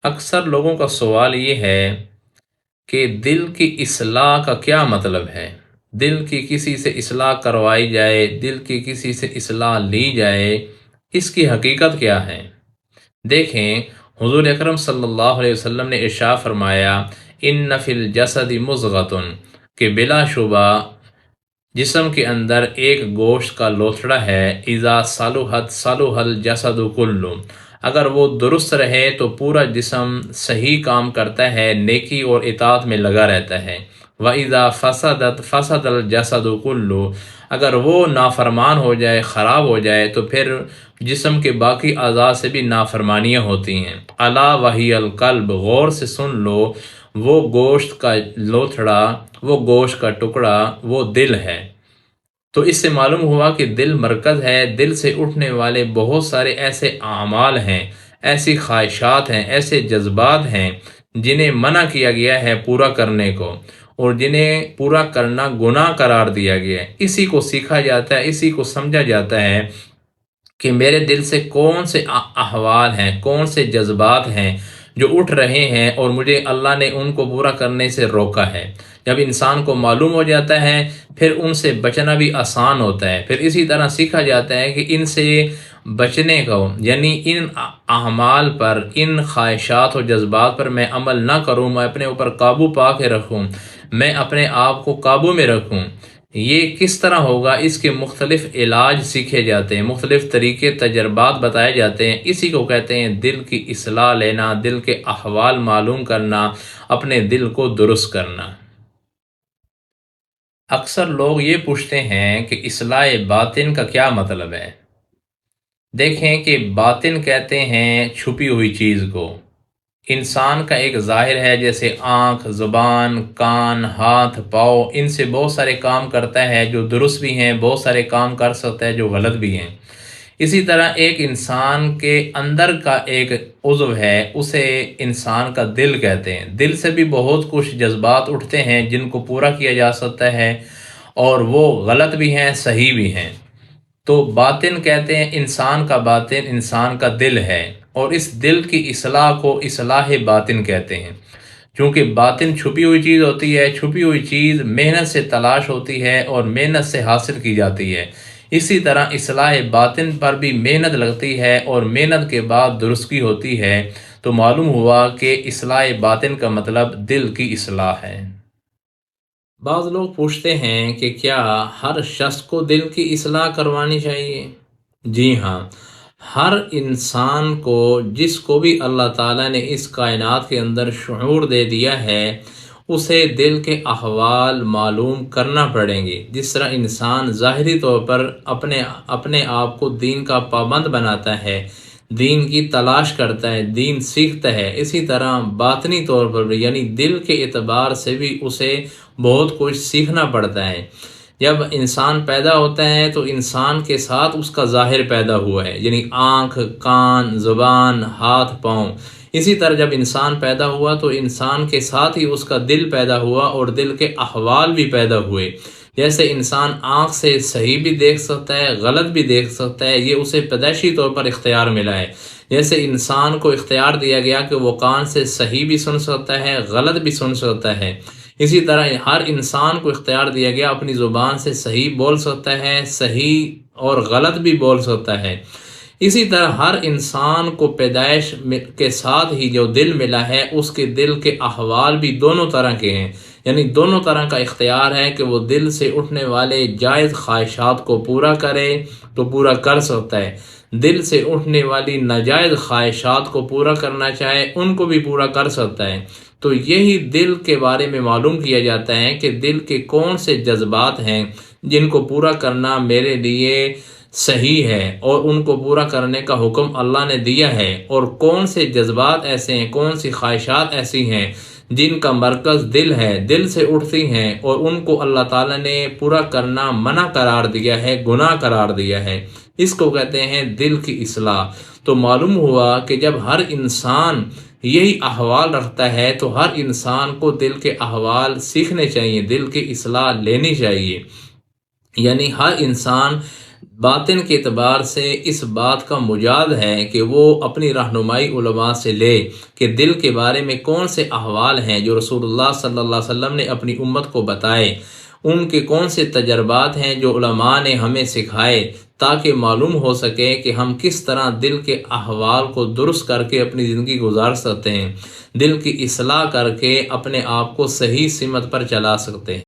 اکثر لوگوں کا سوال یہ ہے کہ دل کی اصلاح کا کیا مطلب ہے؟ دل کی کسی سے اصلاح کروائی جائے، دل کی کسی سے اصلاح لی جائے، اس کی حقیقت کیا ہے؟ دیکھیں، حضور اکرم صلی اللہ علیہ وسلم نے ارشاد فرمایا، ان فی الجسد مضغۃ، کہ بلا شبہ جسم کے اندر ایک گوشت کا لوتھڑا ہے، اذا صلحت صلح الجسد کلہ، اگر وہ درست رہے تو پورا جسم صحیح کام کرتا ہے، نیکی اور اطاعت میں لگا رہتا ہے۔ وَإِذَا فَسَدَتْ فَسَدَ الْجَسَدُ كُلُّهُ، اگر وہ نافرمان ہو جائے، خراب ہو جائے، تو پھر جسم کے باقی اعضاء سے بھی نافرمانیاں ہوتی ہیں۔ الا وہی القلب، غور سے سن لو، وہ گوشت کا لوتھڑا، وہ گوشت کا ٹکڑا، وہ دل ہے۔ تو اس سے معلوم ہوا کہ دل مرکز ہے، دل سے اٹھنے والے بہت سارے ایسے اعمال ہیں، ایسی خواہشات ہیں، ایسے جذبات ہیں جنہیں منع کیا گیا ہے پورا کرنے کو، اور جنہیں پورا کرنا گناہ قرار دیا گیا ہے۔ اسی کو سیکھا جاتا ہے، اسی کو سمجھا جاتا ہے کہ میرے دل سے کون سے احوال ہیں، کون سے جذبات ہیں جو اٹھ رہے ہیں، اور مجھے اللہ نے ان کو پورا کرنے سے روکا ہے۔ جب انسان کو معلوم ہو جاتا ہے، پھر ان سے بچنا بھی آسان ہوتا ہے۔ پھر اسی طرح سیکھا جاتا ہے کہ ان سے بچنے کو، یعنی ان اعمال پر، ان خواہشات و جذبات پر میں عمل نہ کروں، میں اپنے اوپر قابو پا کے رکھوں، میں اپنے آپ کو قابو میں رکھوں۔ یہ کس طرح ہوگا؟ اس کے مختلف علاج سیکھے جاتے ہیں، مختلف طریقے، تجربات بتائے جاتے ہیں۔ اسی کو کہتے ہیں دل کی اصلاح لینا، دل کے احوال معلوم کرنا، اپنے دل کو درست کرنا۔ اکثر لوگ یہ پوچھتے ہیں کہ اصلاح باطن کا کیا مطلب ہے؟ دیکھیں کہ باطن کہتے ہیں چھپی ہوئی چیز کو۔ انسان کا ایک ظاہر ہے، جیسے آنکھ، زبان، کان، ہاتھ، پاؤں، ان سے بہت سارے کام کرتا ہے جو درست بھی ہیں، بہت سارے کام کر سکتا ہے جو غلط بھی ہیں۔ اسی طرح ایک انسان کے اندر کا ایک عضو ہے، اسے انسان کا دل کہتے ہیں۔ دل سے بھی بہت کچھ جذبات اٹھتے ہیں جن کو پورا کیا جا سکتا ہے، اور وہ غلط بھی ہیں، صحیح بھی ہیں۔ تو باطن کہتے ہیں، انسان کا باطن انسان کا دل ہے، اور اس دل کی اصلاح کو اصلاح باطن کہتے ہیں۔ چونکہ باطن چھپی ہوئی چیز ہوتی ہے، چھپی ہوئی چیز محنت سے تلاش ہوتی ہے اور محنت سے حاصل کی جاتی ہے۔ اسی طرح اصلاح باطن پر بھی محنت لگتی ہے، اور محنت کے بعد درستگی ہوتی ہے۔ تو معلوم ہوا کہ اصلاح باطن کا مطلب دل کی اصلاح ہے۔ بعض لوگ پوچھتے ہیں کہ کیا ہر شخص کو دل کی اصلاح کروانی چاہیے؟ جی ہاں، ہر انسان کو، جس کو بھی اللہ تعالیٰ نے اس کائنات کے اندر شعور دے دیا ہے، اسے دل کے احوال معلوم کرنا پڑیں گے۔ جس طرح انسان ظاہری طور پر اپنے آپ کو دین کا پابند بناتا ہے، دین کی تلاش کرتا ہے، دین سیکھتا ہے، اسی طرح باطنی طور پر بھی، یعنی دل کے اعتبار سے بھی اسے بہت کچھ سیکھنا پڑتا ہے۔ جب انسان پیدا ہوتا ہے تو انسان کے ساتھ اس کا ظاہر پیدا ہوا ہے، یعنی آنکھ، کان، زبان، ہاتھ، پاؤں۔ اسی طرح جب انسان پیدا ہوا تو انسان کے ساتھ ہی اس کا دل پیدا ہوا، اور دل کے احوال بھی پیدا ہوئے۔ جیسے انسان آنکھ سے صحیح بھی دیکھ سکتا ہے، غلط بھی دیکھ سکتا ہے، یہ اسے پیدائشی طور پر اختیار ملا ہے۔ جیسے انسان کو اختیار دیا گیا کہ وہ کان سے صحیح بھی سن سکتا ہے، غلط بھی سن سکتا ہے، اسی طرح ہر انسان کو اختیار دیا گیا اپنی زبان سے صحیح بول سکتا ہے، صحیح اور غلط بھی بول سکتا ہے۔ اسی طرح ہر انسان کو پیدائش کے ساتھ ہی جو دل ملا ہے، اس کے دل کے احوال بھی دونوں طرح کے ہیں، یعنی دونوں طرح کا اختیار ہے کہ وہ دل سے اٹھنے والے جائز خواہشات کو پورا کرے تو پورا کر سکتا ہے، دل سے اٹھنے والی ناجائز خواہشات کو پورا کرنا چاہے ان کو بھی پورا کر سکتا ہے۔ تو یہی دل کے بارے میں معلوم کیا جاتا ہے کہ دل کے کون سے جذبات ہیں جن کو پورا کرنا میرے لیے صحیح ہے، اور ان کو پورا کرنے کا حکم اللہ نے دیا ہے، اور کون سے جذبات ایسے ہیں، کون سی خواہشات ایسی ہیں جن کا مرکز دل ہے، دل سے اٹھتی ہیں، اور ان کو اللہ تعالیٰ نے پورا کرنا منع قرار دیا ہے، گناہ قرار دیا ہے۔ اس کو کہتے ہیں دل کی اصلاح۔ تو معلوم ہوا کہ جب ہر انسان یہی احوال رکھتا ہے تو ہر انسان کو دل کے احوال سیکھنے چاہیے، دل کی اصلاح لینی چاہیے۔ یعنی ہر انسان باطن کے اعتبار سے اس بات کا مجاز ہے کہ وہ اپنی رہنمائی علماء سے لے کہ دل کے بارے میں کون سے احوال ہیں جو رسول اللہ صلی اللہ علیہ وسلم نے اپنی امت کو بتائے، ان کے کون سے تجربات ہیں جو علماء نے ہمیں سکھائے، تاکہ معلوم ہو سکے کہ ہم کس طرح دل کے احوال کو درست کر کے اپنی زندگی گزار سکتے ہیں، دل کی اصلاح کر کے اپنے آپ کو صحیح سمت پر چلا سکتے ہیں۔